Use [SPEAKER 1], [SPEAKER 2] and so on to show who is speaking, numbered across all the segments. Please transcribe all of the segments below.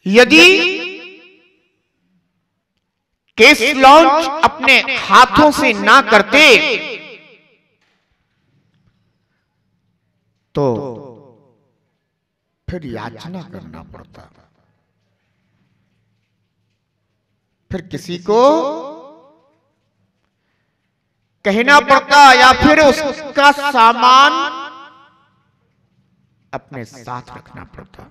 [SPEAKER 1] यदि case launch अपने हाथों से ना करते तो फिर याचना करना पड़ता, फिर किसी को कहना पड़ता या फिर उसका सामान अपने साथ रखना पड़ता।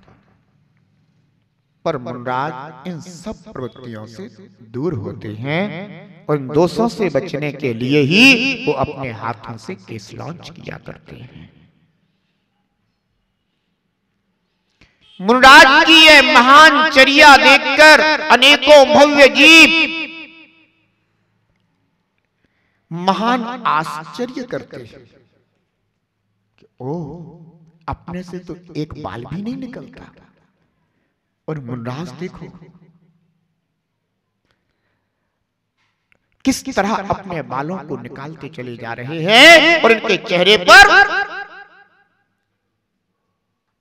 [SPEAKER 1] पर मुनराज इन सब प्रवृत्तियों से दूर होते हैं और इन दोषों से बचने के लिए ही वो अपने हाथों से केस लॉन्च किया करते हैं। मुनराज की यह महान चर्या देखकर अनेकों भव्य जीव महान आश्चर्य करते हैं कि ओह, अपने से तो एक बाल भी नहीं निकलता और मुनराज देखो किस तरह अपने बालों को निकालते चले जा रहे हैं और इनके चेहरे पर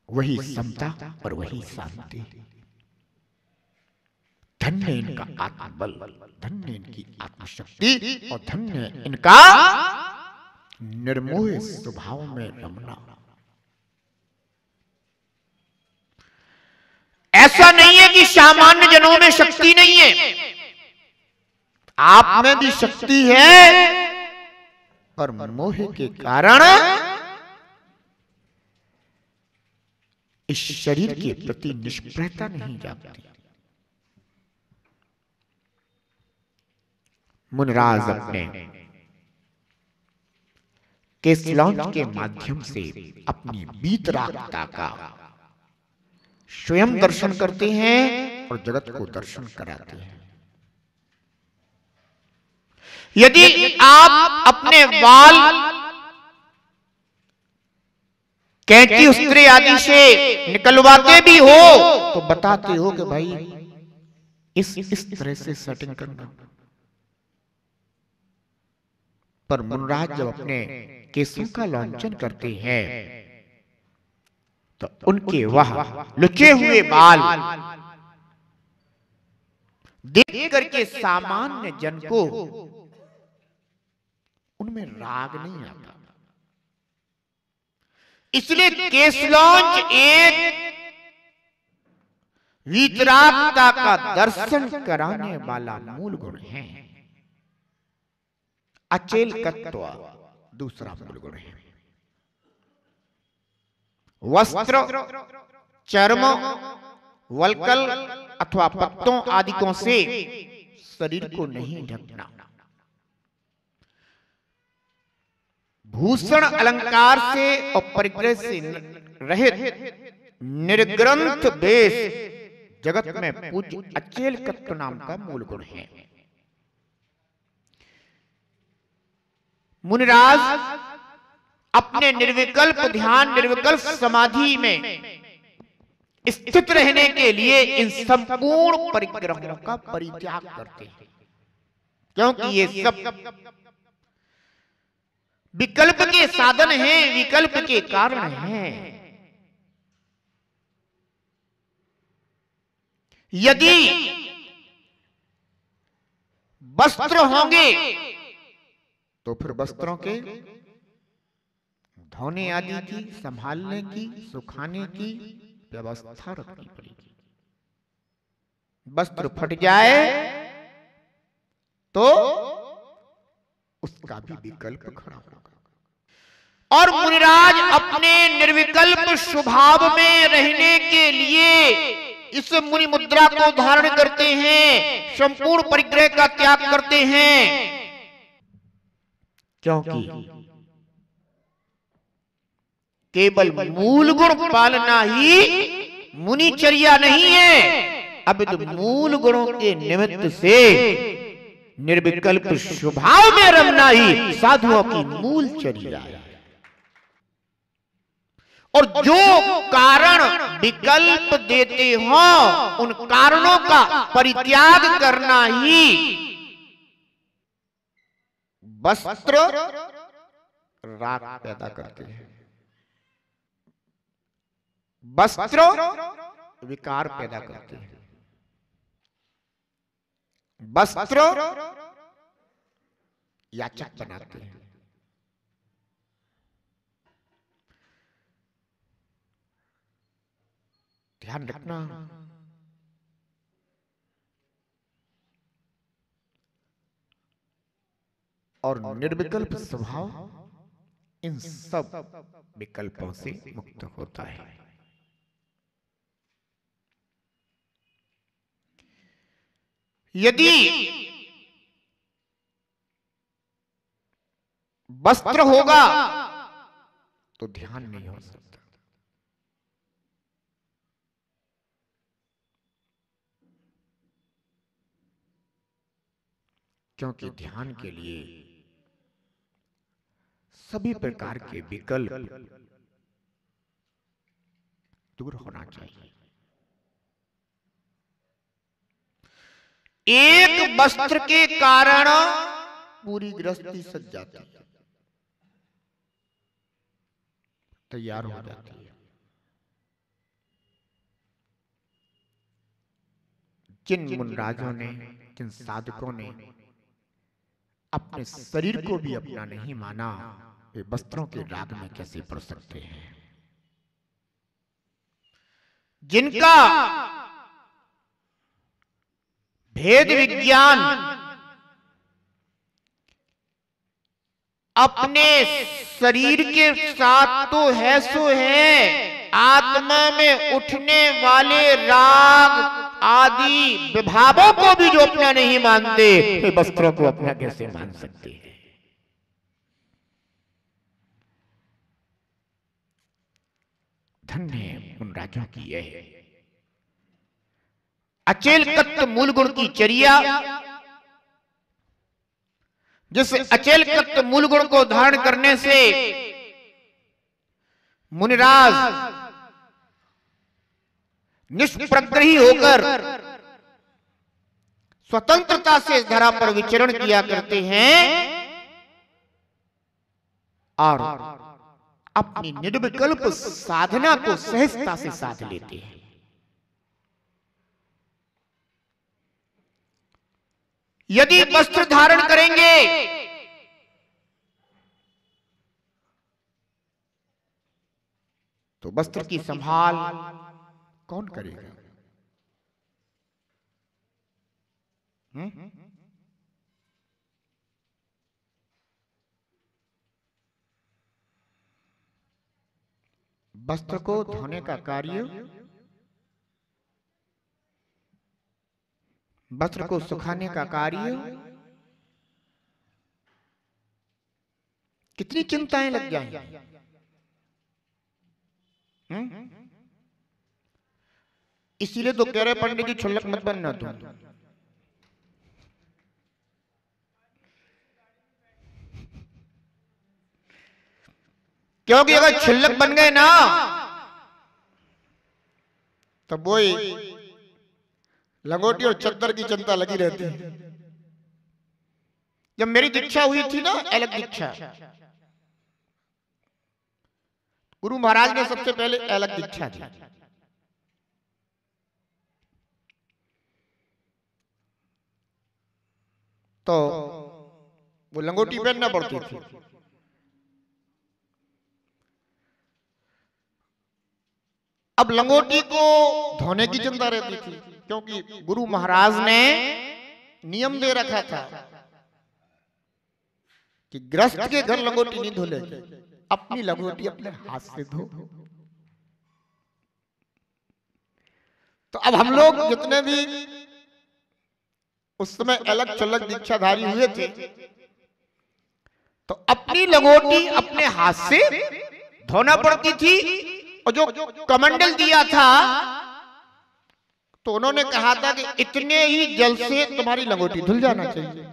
[SPEAKER 1] वही समता और वही शांति। धन्य इनका आत्मबल, धन्य इनकी आत्मशक्ति और धन्य इनका निर्मोह स्वभाव में रमना। ऐसा नहीं है कि सामान्य जनों में शक्ति नहीं है, आप में भी शक्ति है, पर मोह के कारण इस शरीर के प्रति निष्प्रहता नहीं जाती। मुनराज अपने केस लॉन्च के माध्यम से अपनी वीतरागता का स्वयं दर्शन करते हैं और जगत को दर्शन कराते हैं। यदि आप अपने बाल कैंची उस्त्रे आदि से निकलवाते भी हो तो बताते हो कि भाई इस तरह से सेटिंग करना। पर मुनराज जब अपने केसों का लॉन्चन करते हैं तो उनके वह लुचे हुए बाल देख करके सामान्य जन को उनमें राग नहीं आता। इसलिए केस लॉन्च एक वीतरागता का दर्शन कराने वाला मूल गुण है। अचेलकत्व दूसरा मूल गुण है। वस्त्र, चर्म, वल्कल अथवा पत्तों आदिकों से शरीर को नहीं ढकना। भूषण अलंकार से और परिग्रह से रहित निर्ग्रंथ वेश जगत में पूज्य अचेलकत्व नाम का मूल गुण है। मुनिराज अपने निर्विकल्प ध्यान, निर्विकल्प समाधि में स्थित रहने के लिए इन संपूर्ण परिग्रहों का परित्याग करते हैं, क्योंकि ये सब विकल्प के साधन हैं, विकल्प के कारण हैं। यदि वस्त्र होंगे तो फिर वस्त्रों के धोने आदि की, संभालने की, सुखाने की व्यवस्था रखनी पड़ेगी। वस्त्र फट जाए तो उसका भी विकल्प खड़ा होगा। और मुनिराज अपने निर्विकल्प स्वभाव में रहने के लिए इस मुनि मुद्रा को धारण करते हैं, संपूर्ण परिग्रह का त्याग करते हैं, क्योंकि केवल मूल गुण पालना ही मुनिचर्या नहीं है, अब तो मूल गुणों के निमित्त से निर्विकल्प स्वभाव में रमना ही साधुओं की मूल चर्या है। और जो कारण विकल्प देते हो उन कारणों का परित्याग करना ही वस्त्र राग पैदा करते हैं, वस्त्र विकार पैदा करते हैं। वस्त्र याचक बनाते हैं। ध्यान रखना, और निर्विकल्प स्वभाव इन सब विकल्पों से मुक्त होता है। यदि वस्त्र होगा तो ध्यान नहीं हो सकता, क्योंकि ध्यान के लिए सभी प्रकार के विकल्प दूर होना चाहिए। एक वस्त्र के कारण पूरी गृहस्थी सज जाती है, तैयार हो जाती है। जिन मुनराजों ने, जिन साधकों ने अपने शरीर को भी अपना नहीं माना, वे वस्त्रों के राग में कैसे पड़ सकते हैं। जिनका भेद विज्ञान अपने शरीर के साथ तो है सो है, आत्मा में उठने वाले राग आदि विभावों को भी जो अपना नहीं मानते, वे वस्त्रों को अपना कैसे मान सकते हैं। धन्य उन राजों की यह अचेल तत्व मूल गुण की चर्या, जिस अचेल तत्व मूल गुण को धारण करने से मुनिराज निष्प्रग्रही होकर स्वतंत्रता से इस धरा पर विचरण किया करते हैं और अपनी निर्विकल्प साधना को सहजता से साध लेते हैं। यदि वस्त्र धारण करेंगे तो वस्त्र की संभाल कौन करेगा? वस्त्र को धोने का कार्य, वस्त्र को सुखाने का कार्य, कितनी चिंताएं लग जाएंगी। इसीलिए तो कह रहे पंडित जी छुल्लक मत बनना तुम। क्योंकि अगर छुल्लक बन गए ना तो वही लंगोटी और चद्दर की चिंता लगी रहती है। जब मेरी दीक्षा हुई थी ना, अलग दीक्षा, गुरु महाराज ने सबसे पहले अलग दीक्षा दी। तो वो लंगोटी पहनना पड़ती थी। अब लंगोटी को धोने की चिंता रहती थी, क्योंकि गुरु महाराज ने नियम दे रखा था कि गृहस्थ के घर लंगोटी नहीं धो लेगी, अपनी लंगोटी अपने हाथ से धो। तो अब हम लोग जितने भी उस समय अलग चलक दीक्षाधारी हुए थे, तो अपनी लंगोटी अपने हाथ से धोना पड़ती थी। और जो कमंडल दिया था तो उन्होंने कहा था कि इतने ही जल से तुम्हारी लंगोटी धुल जाना चाहिए,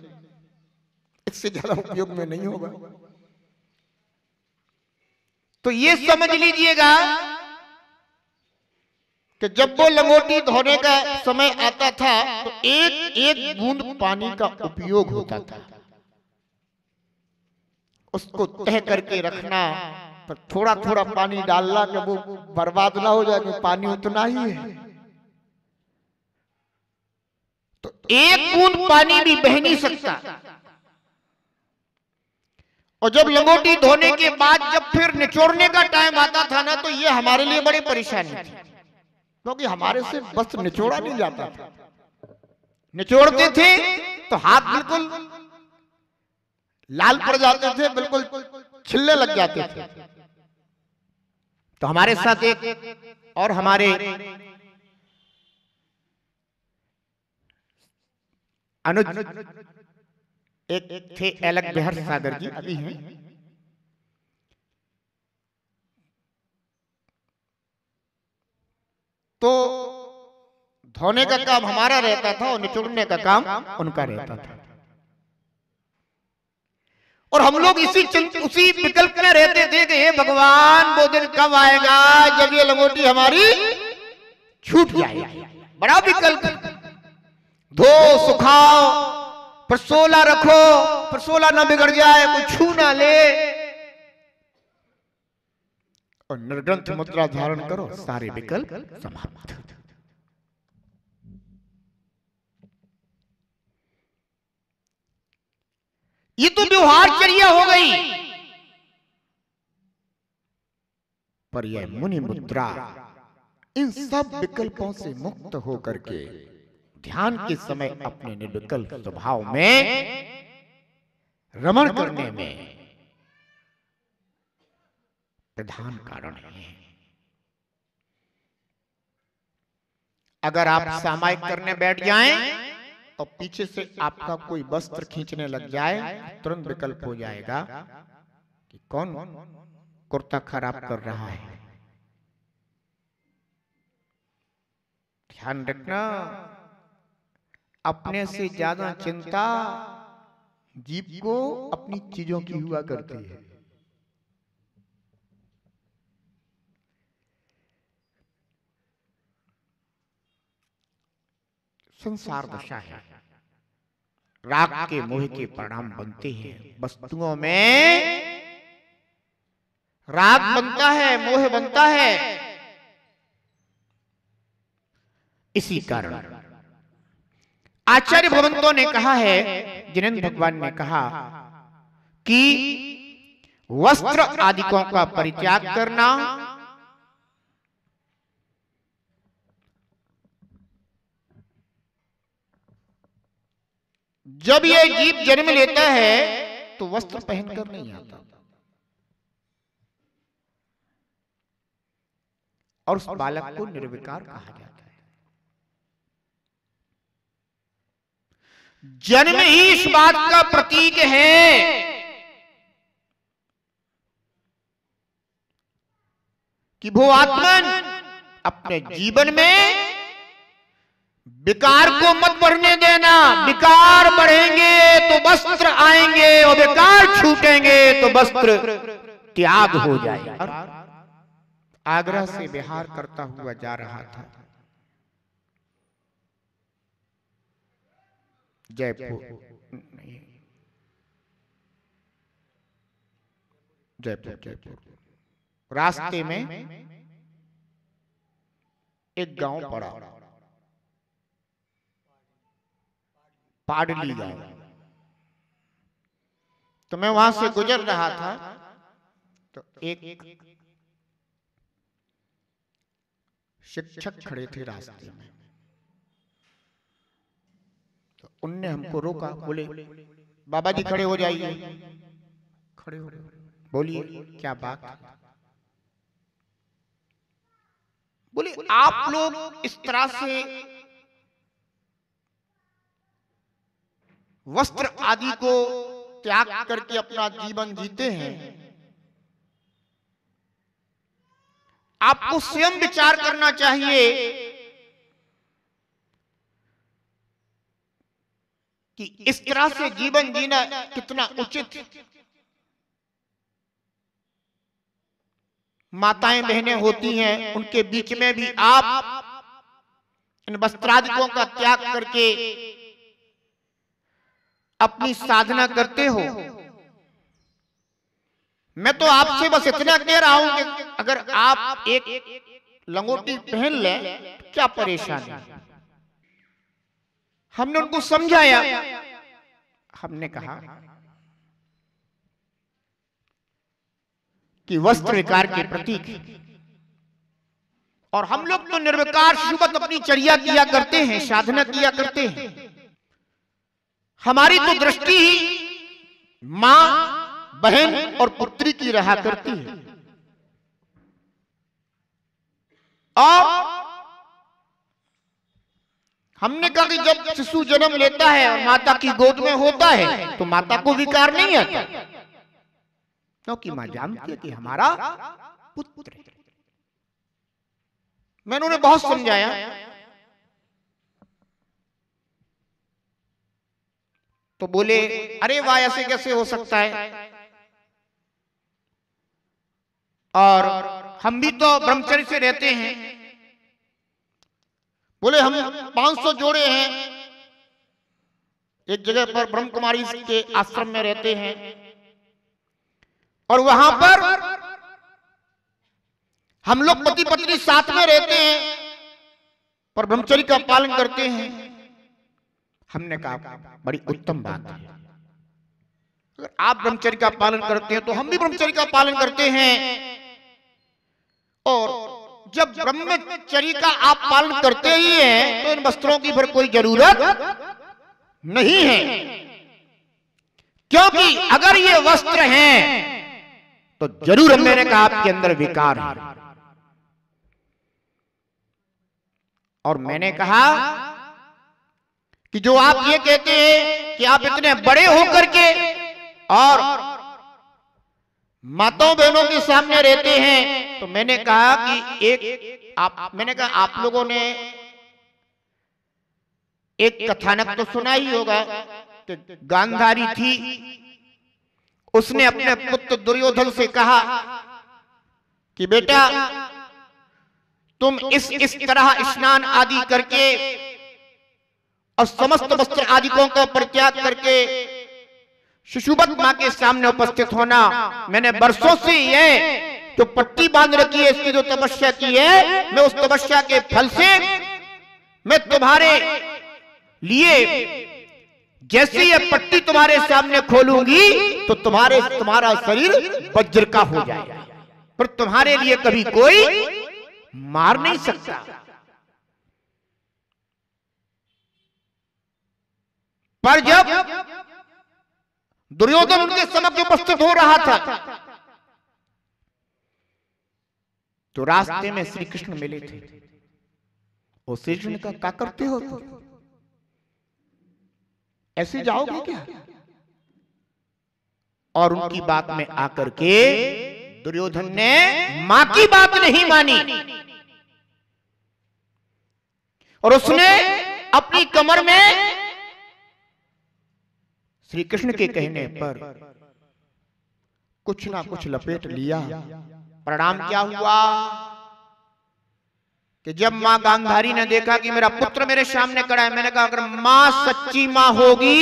[SPEAKER 1] इससे ज्यादा उपयोग में नहीं होगा। तो ये समझ लीजिएगा कि जब वो लंगोटी धोने का समय आता था तो एक एक बूंद पानी का उपयोग होता था। उसको तह करके रखना, पर थोड़ा थोड़ा पानी डालना कि वो बर्बाद ना हो जाए, पानी उतना ही है। तो एक बूंद पानी भी बह नहीं सकता। और जब लंगोटी धोने के बाद जब फिर निचोड़ने का टाइम आता था ना, तो ये हमारे लिए बड़ी परेशानी थी, क्योंकि हमारे से वस्त्र निचोड़ा नहीं जाता था। निचोड़ते थे तो हाथ बिल्कुल लाल पड़ जाते थे, बिल्कुल छिलने लग जाते थे। तो हमारे साथ एक और हमारे अनुज एक थे अलग बिहार सागर जी, अभी हैं। तो धोने का काम हमारा रहता था और निचोड़ने का काम उनका रहता था। और हम लोग उसी विकल्प में रहते थे कि हे भगवान, वो दिन कब आएगा जब ये लंगोटी हमारी छूट जाएगी। बड़ा विकल्प, धो सुखाओ, परसोला रखो, परसोला ना बिगड़ जाए, कोई छू ना ले, और निर्ग्रंथ मुद्रा धारण करो, सारे विकल्प समाप्त। ये तो व्यवहारचर्या हो गई, पर यह मुनि मुद्रा इन सब विकल्पों से मुक्त होकर के ध्यान के समय अपने निर्विकल्प स्वभाव में रमण करने में प्रधान कारण है। अगर आप सामायिक करने बैठ जाएं तो पीछे से आपका कोई वस्त्र खींचने लग जाए, तुरंत विकल्प हो जाएगा कि कौन कुर्ता खराब कर रहा है। ध्यान रखना, अपने से ज्यादा चिंता जीव को अपनी चीजों की हुआ करती है। संसार दशा है, राग के मोह के परिणाम बनते हैं। वस्तुओं में राग बनता है, मोह बनता है। इसी कारण आचार्य भगवंतों ने कहा है, जिनेंद्र भगवान ने कहा कि वस्त्र आदिकों का परित्याग करना, जब यह जीव जन्म लेता है तो वस्त्र पहनकर नहीं आता, और उस बालक को निर्विकार कहा जाता है। जन्म ही इस बात का प्रतीक है कि वो आत्मन अपने जीवन में विकार को मत बढ़ने देना। विकार बढ़ेंगे तो वस्त्र आएंगे, और विकार छूटेंगे तो वस्त्र त्याग हो जाएगा। आगरा से बिहार करता हुआ जा रहा था, जयपुर रास्ते में एक गांव पड़ा, पाडली गांव। तो मैं वहां से गुजर रहा था, तो एक शिक्षक खड़े थे रास्ते में। तो उनने हमको रोका, बोले बाबा जी खड़े हो जाइए। खड़े हो, बोलिए क्या बात है? बोले आप लोग इस तरह से वस्त्र आदि को त्याग करके अपना जीवन जीते हैं, आपको स्वयं विचार करना चाहिए कि इस तरह से जीवन जीना कितना उचित। माताएं बहनें होती हैं, उनके बीच में भी आप इन वस्त्रादिकों का त्याग करके अपनी साधना करते हो। मैं तो आपसे बस इतना कह रहा हूं कि अगर आप एक लंगोटी पहन लें क्या परेशानी। हमने उनको समझाया, हमने कहा कि वस्त्र विकार के प्रतीक है और हम लोग तो निर्विकार शिशुवत अपनी चर्या किया करते हैं, साधना किया करते हैं। हमारी तो दृष्टि ही मां, बहन और पुत्री की रहा करती है। और हमने कहा कि जब शिशु जन्म लेता है और माता की गोद में होता है तो माता को विकार नहीं आता, क्योंकि मां जानती है कि हमारा पुत्र है। मैंने उन्हें बहुत समझाया, तो बोले अरे वाह, ऐसे कैसे हो सकता है, और हम भी तो ब्रह्मचर्य से रहते हैं। बोले हम 500 जोड़े हैं, एक जगह पर ब्रह्म कुमारी के आश्रम में रहते हैं और वहां पर हम लोग पति पत्नी साथ में रहते हैं पर ब्रह्मचर्य का पालन करते हैं। हमने कहा बड़ी उत्तम बात है, अगर आप ब्रह्मचर्य का पालन करते हैं तो हम भी ब्रह्मचर्य का पालन करते हैं। और जब ब्रह्मचर्य का आप पालन करते ही हैं तो इन वस्त्रों की फिर कोई जरूरत नहीं है, क्योंकि अगर ये वस्त्र हैं तो जरूर मैंने कहा आपके अंदर विकार है। और मैंने कहा कि जो आप ये कहते हैं कि आप इतने बड़े होकर के और माताओं बहनों के सामने रहते हैं, तो मैंने कहा कि मैंने कहा आप लोगों ने एक कथानक तो सुना ही होगा कि गांधारी थी, उसने अपने पुत्र दुर्योधन से कहा कि बेटा तुम इस तरह स्नान आदि करके और समस्त वस्त्र आदिकों को परित्याग करके शिशुवत मां के सामने उपस्थित होना। मैंने वर्षों से ये जो पट्टी बांध रखी है, इसकी जो तपस्या की है, मैं उस तपस्या के फल से मैं तुम्हारे लिए जैसे ये पट्टी तुम्हारे सामने खोलूंगी तो तुम्हारा शरीर वज्र का हो जाएगा, पर तुम्हारे लिए कभी कोई मार नहीं सकता। पर जब दुर्योधन उनके समक्ष उपस्थित हो रहा था तो रास्ते में श्री कृष्ण मिले थे। वो श्री कृष्ण ने कहा क्या करते हो तुम, ऐसे जाओगे क्या? और उनकी बात में आकर के दुर्योधन ने मां की बात नहीं मानी और उसने अपनी कमर में श्री कृष्ण के कहने पर कुछ ना कुछ लपेट लिया। परिणाम क्या हुआ कि जब मां गांधारी ने देखा कि मेरा पुत्र मेरे सामने खड़ा है, मैंने कहा अगर मां सच्ची मां होगी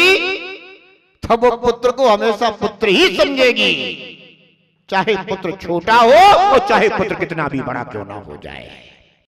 [SPEAKER 1] तो वो पुत्र को हमेशा पुत्र ही समझेगी, चाहे पुत्र छोटा हो और चाहे पुत्र कितना भी बड़ा क्यों ना हो जाए।